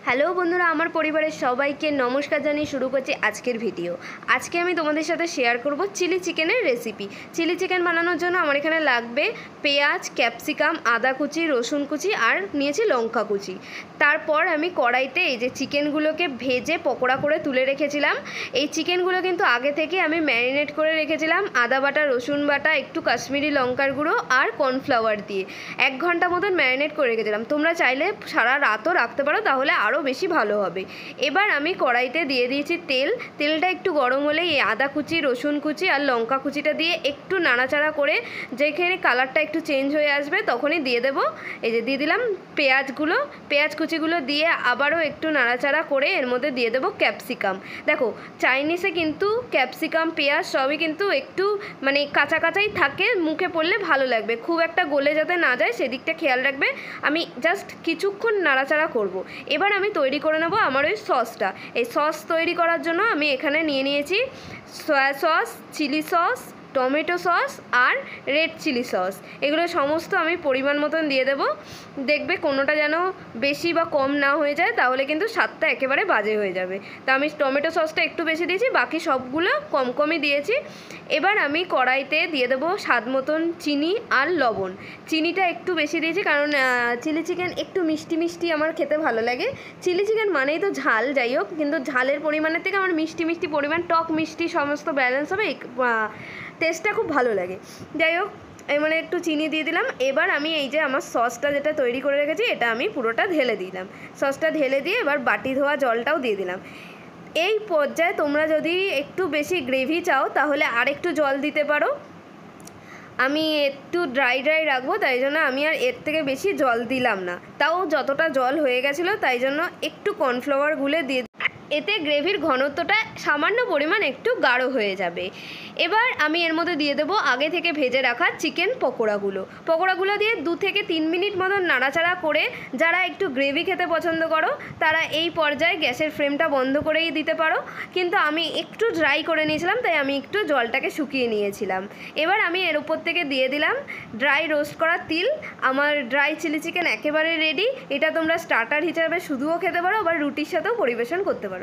Hello বন্ধুরা, আমার পরিবারের সবাইকে নমস্কার জানিয়ে শুরু করছি আজকের ভিডিও। আজকে আমি তোমাদের সাথে শেয়ার করব চিলি চিকেনের রেসিপি। চিলি চিকেন বানানোর জন্য আমার এখানে লাগবে পেঁয়াজ, ক্যাপসিকাম, আদা কুচি, রসুন কুচি আর নিয়েছি লঙ্কা কুচি। তারপর আমি কড়াইতে এই যে চিকেনগুলোকে ভেজে পকোড়া করে তুলে রেখেছিলাম। এই চিকেনগুলো কিন্তু আগে থেকে আমি ম্যারিনেট করে রেখেছিলাম আদা বাটা, রসুন বাটা, একটু কাশ্মীরি লঙ্কার গুঁড়ো আর কর্নফ্লাওয়ার দিয়ে 1 ঘন্টা মতন ম্যারিনেট করে রেখেছিলাম। তোমরা চাইলে সারা রাতও রাখতে পারো, তাহলে আরও বেশি ভালো হবে। এবার আমি কড়াইতে দিয়ে দিয়েছি তেলটা একটু গরম হলে এই আদা কুচি, রসুন কুচি আর লঙ্কা কুচিটা দিয়ে একটু নাড়াচাড়া করে যেখানে কালারটা একটু চেঞ্জ হয়ে আসবে তখনই দিয়ে দেবো। এই যে দিয়ে দিলাম পেঁয়াজ কুচিগুলো দিয়ে আবারও একটু নাড়াচাড়া করে এর মধ্যে দিয়ে দেবো ক্যাপসিকাম। দেখো চাইনিজে কিন্তু ক্যাপসিকাম, পেঁয়াজ সবই কিন্তু একটু মানে কাঁচা কাঁচাই থাকে, মুখে পড়লে ভালো লাগবে, খুব একটা গলে যাতে না যায় সেদিকটা খেয়াল রাখবে। আমি জাস্ট কিছুক্ষণ নাড়াচাড়া করব। এবার আমি তৈরি করে নেব আমার ওই সসটা। এই সস তৈরি করার জন্য আমি এখানে নিয়ে নিয়েছি soya sauce, chilli sauce, tomato sauce আর রেড চিলি সস। এগুলো সমস্ত আমি পরিমাণ মতন দিয়ে দেবো। দেখবে কোনোটা যেন বেশি বা কম না হয়ে যায়, তাহলে কিন্তু স্বাদটা একেবারে বাজে হয়ে যাবে। তা আমি টমেটো সসটা একটু বেশি দিয়েছি, বাকি সবগুলো কম কমই দিয়েছি। এবার আমি কড়াইতে দিয়ে দেবো স্বাদ মতন চিনি আর লবণ। চিনিটা একটু বেশি দিয়েছি কারণ চিলি চিকেন একটু মিষ্টি মিষ্টি আমার খেতে ভালো লাগে। চিলি চিকেন মানেই তো ঝাল, যাই হোক, কিন্তু ঝালের পরিমাণের থেকে আমার মিষ্টি মিষ্টি পরিমাণ, টক মিষ্টি সমস্ত ব্যালেন্স হবে, টেস্টটা খুব ভালো লাগে। যাই হোক, মানে একটু চিনি দিয়ে দিলাম। এবার আমি এই যে আমার সসটা যেটা তৈরি করে রেখেছি এটা আমি পুরোটা ঢেলে দিলাম। সসটা ঢেলে দিয়ে এবার বাটি ধোয়া জলটাও দিয়ে দিলাম। এই পর্যায়ে তোমরা যদি একটু বেশি গ্রেভি চাও তাহলে আর একটু জল দিতে পারো। আমি একটু ড্রাই রাখবো, তাই জন্য আমি আর এর থেকে বেশি জল দিলাম না। তাও যতটা জল হয়ে গেছিলো তাই জন্য একটু কর্নফ্লাওয়ার গুলে দিয়ে, এতে গ্রেভির ঘনত্বটা সামান্য পরিমাণ একটু গাঢ় হয়ে যাবে। এবার আমি এর মধ্যে দিয়ে দেবো আগে থেকে ভেজে রাখা চিকেন পকোড়াগুলো দিয়ে 2 থেকে 3 মিনিট মতন নাড়াচাড়া করে, যারা একটু গ্রেভি খেতে পছন্দ করো তারা এই পর্যায়ে গ্যাসের ফ্লেমটা বন্ধ করেই দিতে পারো, কিন্তু আমি একটু ড্রাই করে নিয়েছিলাম তাই আমি একটু জলটাকে শুকিয়ে নিয়েছিলাম। এবার আমি এর উপর থেকে দিয়ে দিলাম ড্রাই রোস্ট করা তিল। আমার ড্রাই চিলি চিকেন একেবারে রেডি। এটা তোমরা স্টার্টার হিসাবে শুধুও খেতে পারো, আবার রুটির সাথেও পরিবেশন করতে পারো।